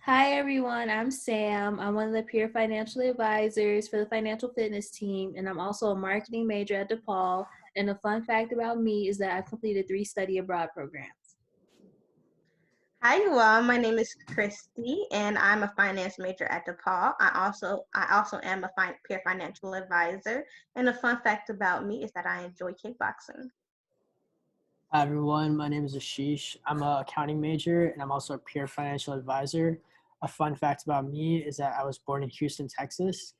Hi everyone, I'm Sam. I'm one of the peer financial advisors for the financial fitness team, and I'm also a marketing major at DePaul. And a fun fact about me is that I've completed 3 study abroad programs. Hi, you all. My name is Christy, and I'm a finance major at DePaul. I also am a peer financial advisor. And a fun fact about me is that I enjoy kickboxing. Hi everyone, my name is Ashish. I'm an accounting major and I'm also a peer financial advisor. A fun fact about me is that I was born in Houston, Texas,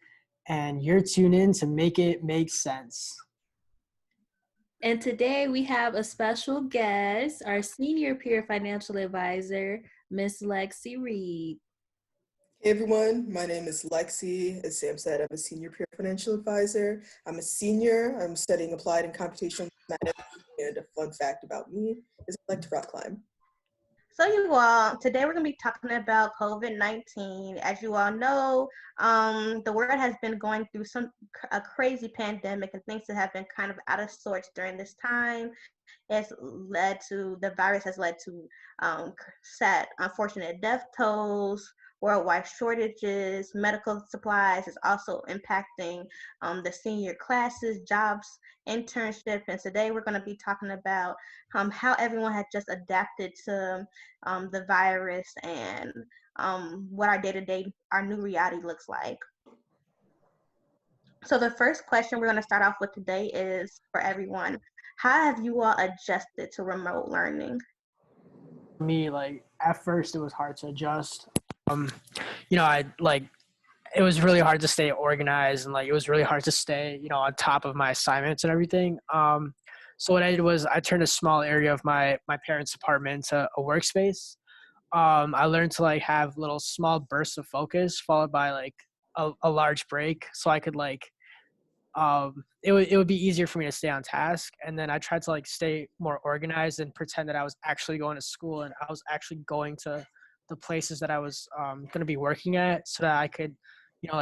and you're tuned in to Make It Make Sense. And today we have a special guest, our senior peer financial advisor, Miss Lexi Reed. Hey everyone, my name is Lexi. As Sam said, I'm a senior peer financial advisor. I'm a senior. I'm studying applied and computational mathematics. And a fun fact about me is I like to rock climb. So you all, today we're going to be talking about COVID-19. As you all know, the world has been going through a crazy pandemic and things that have been kind of out of sorts during this time. The virus has led to sad, unfortunate death tolls, worldwide shortages, medical supplies is also impacting the senior classes, jobs, internship. And today we're going to be talking about how everyone has just adapted to the virus and what our day-to-day, our new reality looks like. So the first question we're going to start off with today is for everyone. How have you all adjusted to remote learning? For me, at first it was hard to adjust. It was really hard to stay organized and it was really hard to stay, on top of my assignments and everything. So what I did was I turned a small area of my parents' apartment into a workspace. I learned to have little small bursts of focus followed by a large break, so I could it would be easier for me to stay on task. And then I tried to stay more organized and pretend that I was actually going to school and I was actually going to the places that I was going to be working at, so that I could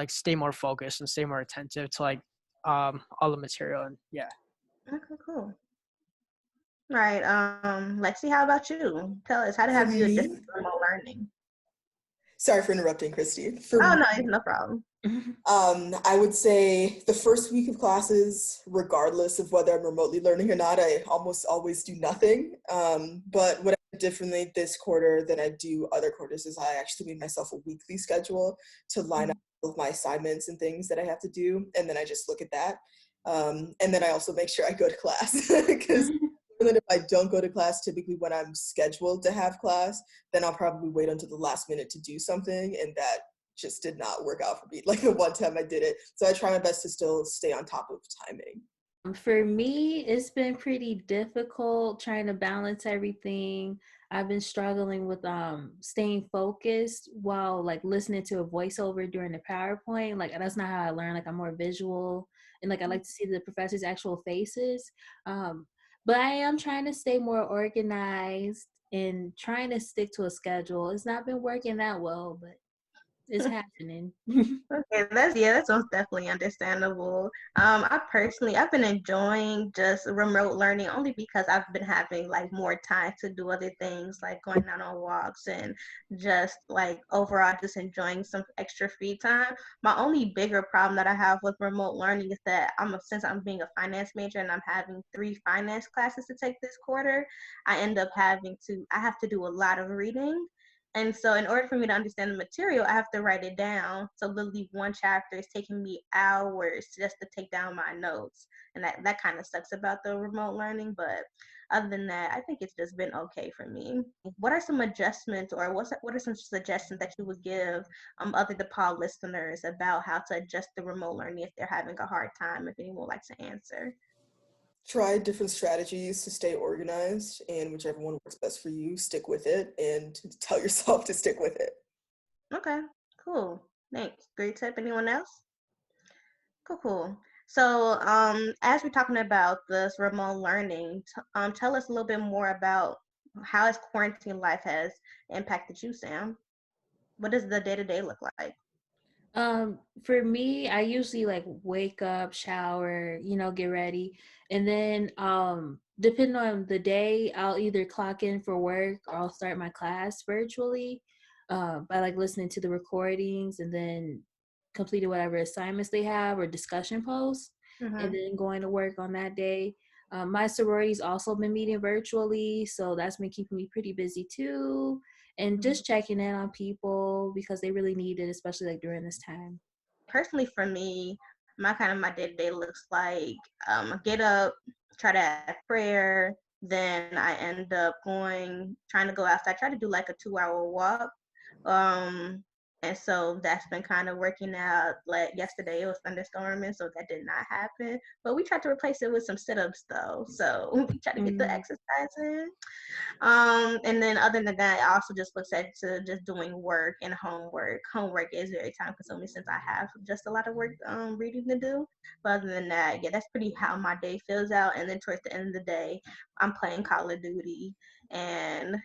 stay more focused and stay more attentive to all the material. And yeah. Okay, cool. All right, Lexi, how about you? Tell us, how have you adjusted to remote learning? Sorry for interrupting, Christy. No, no problem. I would say the first week of classes, regardless of whether I'm remotely learning or not, I almost always do nothing. But what I did differently this quarter than I do other quarters is I actually made myself a weekly schedule to line up all of my assignments and things that I have to do, and then I just look at that. And then I also make sure I go to class, because if I don't go to class, typically when I'm scheduled to have class, then I'll probably wait until the last minute to do something, and that just did not work out for me. The one time I did it. So I try my best to still stay on top of timing. For me, it's been pretty difficult trying to balance everything. I've been struggling with staying focused while listening to a voiceover during the PowerPoint. That's not how I learn. I'm more visual, and I like to see the professor's actual faces. But I am trying to stay more organized and trying to stick to a schedule. It's not been working that well, but it's happening. Okay, that's most definitely understandable. I've been enjoying just remote learning only because I've been having more time to do other things, like going out on walks and just overall just enjoying some extra free time. My only bigger problem that I have with remote learning is that since I'm being a finance major and I'm having 3 finance classes to take this quarter, I have to do a lot of reading. And so in order for me to understand the material, I have to write it down. So literally one chapter is taking me hours just to take down my notes. And that kind of sucks about the remote learning. But other than that, I think it's just been okay for me. What are some adjustments, or what are some suggestions that you would give other DePaul listeners about how to adjust the remote learning if they're having a hard time, if anyone would like to answer? Try different strategies to stay organized, and whichever one works best for you, stick with it and tell yourself to stick with it. Okay, cool. Thanks. Great tip. Anyone else? Cool. So, as we're talking about this remote learning, tell us a little bit more about how has quarantine life has impacted you, Sam? What does the day-to-day look like? For me, I usually like wake up, shower, get ready, and then depending on the day, I'll either clock in for work or I'll start my class virtually, by like listening to the recordings and then completing whatever assignments they have or discussion posts, and Mm-hmm. then going to work on that day. My sorority's also been meeting virtually, so that's been keeping me pretty busy too, and Mm-hmm. just checking in on people because they really need it, especially like during this time. Personally, for me, my day to day looks like get up, try to have prayer, then I end up trying to go outside, try to do like a 2 hour walk. Um, and so that's been kind of working out. Like yesterday, it was thunderstorming, so that did not happen. But we tried to replace it with some sit ups though. So we try to get the Mm. exercise in. And then other than that, I also just looked at to just doing work and homework. Homework is very time consuming since I have just a lot of work reading to do. But other than that, yeah, that's pretty how my day fills out. And then towards the end of the day, I'm playing Call of Duty and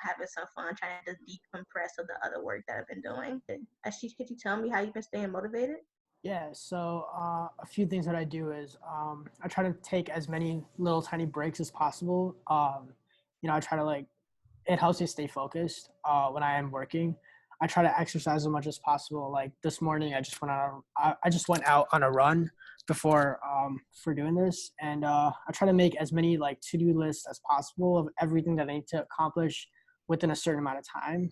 having some fun, trying to decompress of the other work that I've been doing. Ashish, could you tell me how you've been staying motivated? Yeah, so a few things that I do is I try to take as many little tiny breaks as possible. I try to like it helps me stay focused when I am working. I try to exercise as much as possible. Like this morning, I just went out on a run before for doing this, and I try to make as many like to do lists as possible of everything that I need to accomplish within a certain amount of time.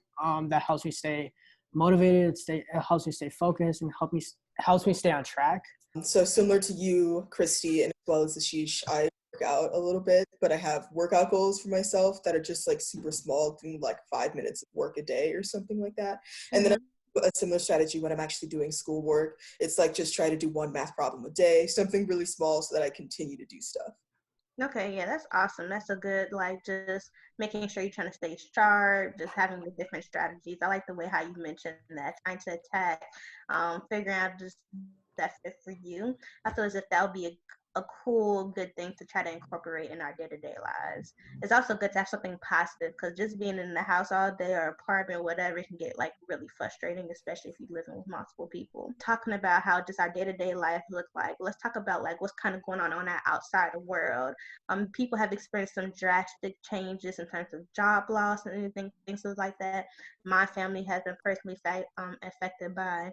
That helps me stay motivated. It helps me stay focused and helps me stay on track. So similar to you, Christy, and as well as Ashish, I work out a little bit, but I have workout goals for myself that are just like super small, doing like 5 minutes of work a day or something like that. And then Mm-hmm. I have a similar strategy when I'm actually doing schoolwork. It's like just try to do one math problem a day, something really small so that I continue to do stuff. Okay, yeah, that's awesome. That's a good, like, just making sure you're trying to stay sharp, just having the different strategies. I like the way how you mentioned that, trying to attack, figuring out just that's fit for you. I feel as if that would be a cool, good thing to try to incorporate in our day-to-day lives. It's also good to have something positive because just being in the house all day or apartment, whatever, can get like really frustrating, especially if you're living with multiple people. Talking about how just our day-to-day life look like, let's talk about like what's kind of going on that outside world. People have experienced some drastic changes in terms of job loss and anything, things like that. My family has been personally affected by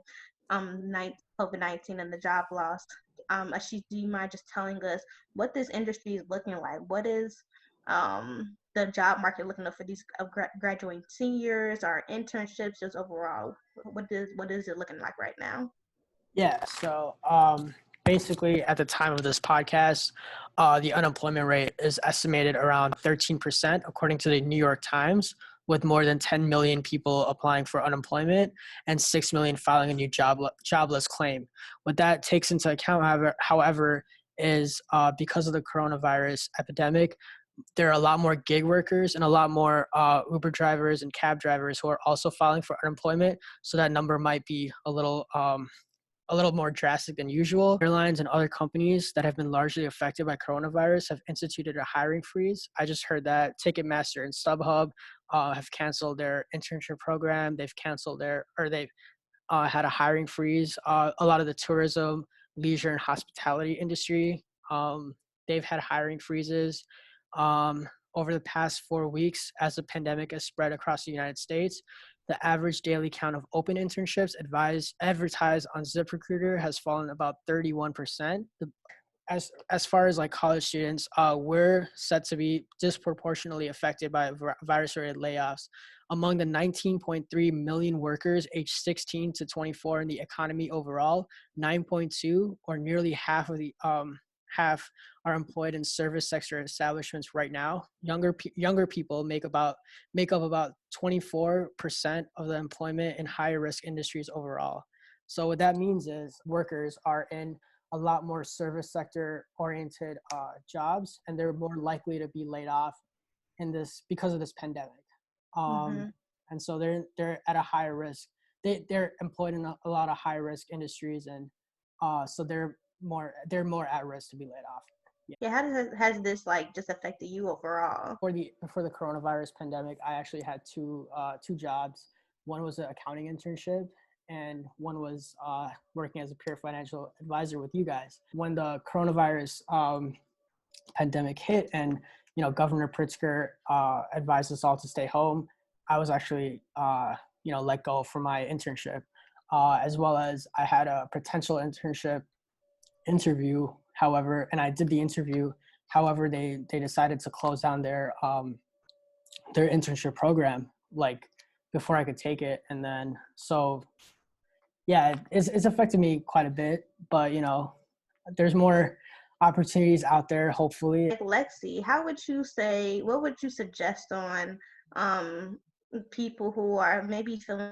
COVID-19 and the job loss. Ashish, do you mind just telling us what this industry is looking like? What is the job market looking like for these graduating seniors or internships just overall? What is it looking like right now? Yeah. So basically, at the time of this podcast, the unemployment rate is estimated around 13%, according to the New York Times, with more than 10 million people applying for unemployment and 6 million filing a new jobless claim. What that takes into account, however is because of the coronavirus epidemic, there are a lot more gig workers and a lot more Uber drivers and cab drivers who are also filing for unemployment. So that number might be a little more drastic than usual. Airlines and other companies that have been largely affected by coronavirus have instituted a hiring freeze. I just heard that Ticketmaster and StubHub have canceled their internship program. They've had a hiring freeze. A lot of the tourism, leisure, and hospitality industry, they've had hiring freezes. Over the past 4 weeks, as the pandemic has spread across the United States, the average daily count of open internships advertised on ZipRecruiter has fallen about 31%. As far as like college students, we're set to be disproportionately affected by virus-related layoffs. Among the 19.3 million workers aged 16 to 24 in the economy overall, 9.2 or nearly half are employed in service sector establishments right now. Younger people make up about 24% of the employment in higher risk industries overall. So what that means is workers are in a lot more service sector oriented jobs, and they're more likely to be laid off in this because of this pandemic. Um, Mm-hmm. and so they're at a higher risk. They're employed in a lot of high risk industries, and so they're more at risk to be laid off. Yeah. Yeah, how has this like just affected you overall? For the coronavirus pandemic, I actually had two jobs. One was an accounting internship, and one was working as a peer financial advisor with you guys. When the coronavirus pandemic hit and, Governor Pritzker advised us all to stay home, I was actually, let go from my internship, as well as I had a potential internship interview. However, and I did the interview. However, they decided to close down their internship program like before I could take it. And then, so yeah, it's affected me quite a bit, but there's more opportunities out there, hopefully. Like Lexi, what would you suggest on people who are maybe feeling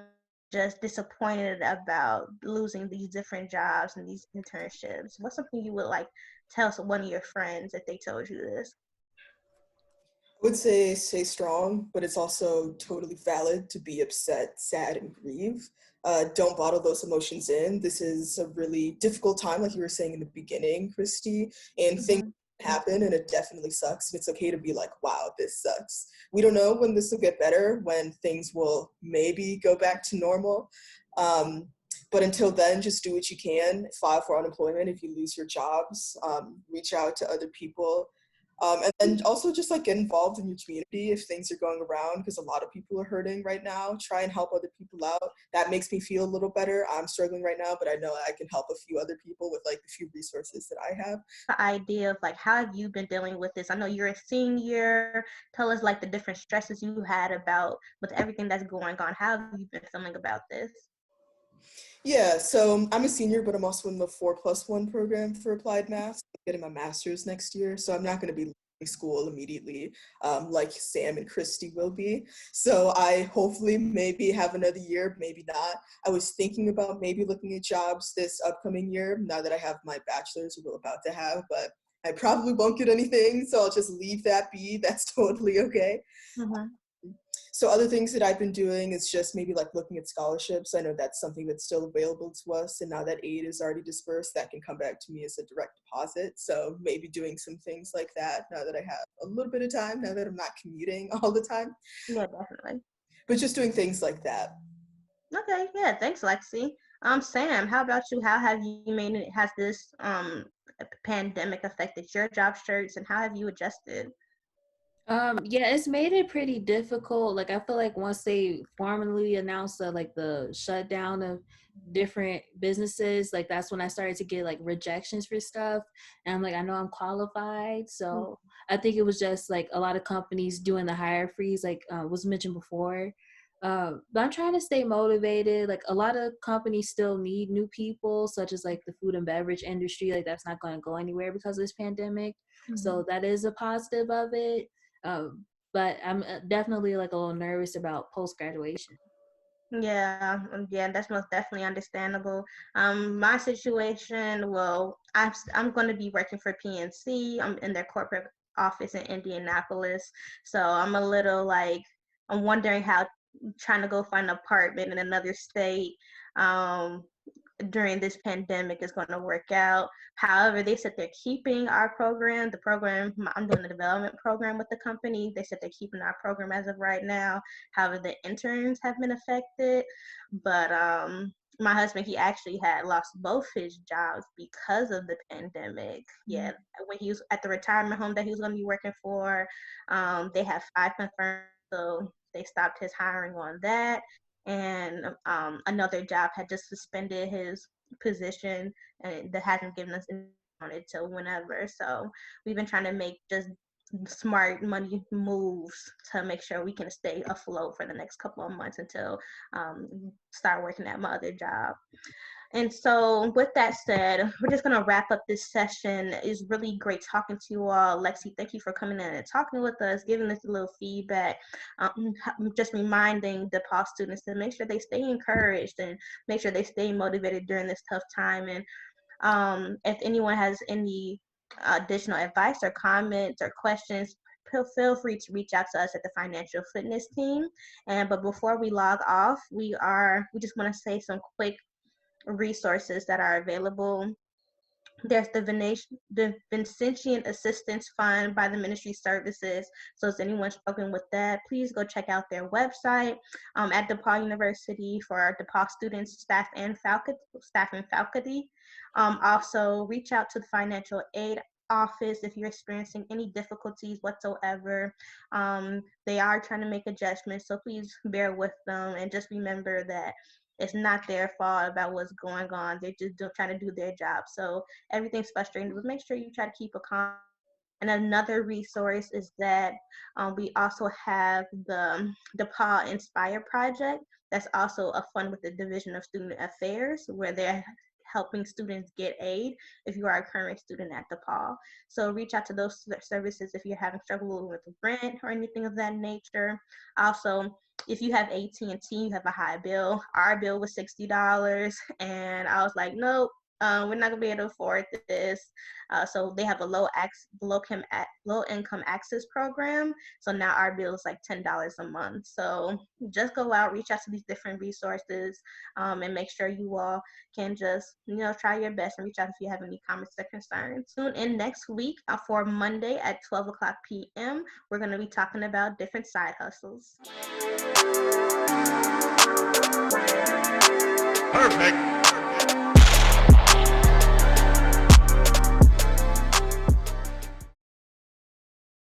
just disappointed about losing these different jobs and these internships? What's something you would like tell one of your friends if they told you this? I would say stay strong, but it's also totally valid to be upset, sad, and grieve. Don't bottle those emotions in. This is a really difficult time, like you were saying in the beginning, Christy, and things happen and it definitely sucks. And it's okay to be like, wow, this sucks. We don't know when this will get better, when things will maybe go back to normal. But until then, just do what you can. File for unemployment if you lose your jobs. Reach out to other people. And then also just like get involved in your community if things are going around, because a lot of people are hurting right now. Try and help other people out. That makes me feel a little better. I'm struggling right now, but I know I can help a few other people with like the few resources that I have. The idea of like, how have you been dealing with this? I know you're a senior. Tell us like the different stresses you had about with everything that's going on. How have you been feeling about this? Yeah, so I'm a senior, but I'm also in the 4+1 program for applied math. I'm getting my master's next year, so I'm not going to be leaving school immediately like Sam and Christy will be. So I hopefully maybe have another year, maybe not. I was thinking about maybe looking at jobs this upcoming year, now that I have my bachelor's, we're about to have, but I probably won't get anything, so I'll just leave that be. That's totally okay. Mm-hmm. So other things that I've been doing is just maybe like looking at scholarships. I know that's something that's still available to us. And now that aid is already dispersed, that can come back to me as a direct deposit. So maybe doing some things like that now that I have a little bit of time, now that I'm not commuting all the time. Yeah, definitely. But just doing things like that. Okay, yeah, thanks, Lexi. Sam, how about you? How have you has this pandemic affected your job search and how have you adjusted? Yeah, it's made it pretty difficult. Like I feel like once they formally announced the shutdown of different businesses, like that's when I started to get like rejections for stuff. And I'm like, I know I'm qualified. So I think it was just like a lot of companies doing the hire freeze, like was mentioned before. But I'm trying to stay motivated. Like a lot of companies still need new people, such as like the food and beverage industry. Like that's not going to go anywhere because of this pandemic. So that is a positive of it. But I'm definitely like a little nervous about post graduation. Yeah, that's most definitely understandable. My situation, well, I'm going to be working for PNC. I'm in their corporate office in Indianapolis, so I'm a little like I'm wondering how trying to go find an apartment in another state. Um, during this pandemic is going to work out. However, they said they're keeping our program. I'm doing the development program with the company. They said they're keeping our program as of right now. However, the interns have been affected. But my husband, he actually had lost both his jobs because of the pandemic. Yeah, when he was at the retirement home that he was going to be working for, they have 5 confirmed. So they stopped his hiring on that and another job had just suspended his position and that hasn't given us on it till whenever. So we've been trying to make just smart money moves to make sure we can stay afloat for the next couple of months until start working at my other job. And so with that said, we're just going to wrap up this session. It's really great talking to you all. Lexi, thank you for coming in and talking with us, giving us a little feedback, just reminding the DePaul students to make sure they stay encouraged and make sure they stay motivated during this tough time. And if anyone has any additional advice or comments or questions, feel free to reach out to us at the Financial Fitness team. But before we log off, we just want to say some quick resources that are available There's the Vincentian Assistance Fund by the Ministry Services. So if anyone's struggling with that, please go check out their website at DePaul University for our DePaul students, staff, and faculty. Also, reach out to the financial aid office if you're experiencing any difficulties whatsoever. They are trying to make adjustments, so please bear with them and just remember that it's not their fault about what's going on. They're just trying to do their job. So everything's frustrating, but make sure you try to keep a calm. And another resource is that we also have the DePaul Inspire Project. That's also a fund with the Division of Student Affairs, where they're helping students get aid if you are a current student at DePaul. So reach out to those services if you're having trouble with rent or anything of that nature. Also, if you have AT&T, you have a high bill. Our bill was $60, and I was like, nope, we're not gonna be able to afford this. So they have a low income access program. So now our bill is like $10 a month. So just go out, reach out to these different resources, and make sure you all can just try your best and reach out if you have any comments or concerns. Tune in next week for Monday at 12 o'clock p.m. We're gonna be talking about different side hustles. Perfect.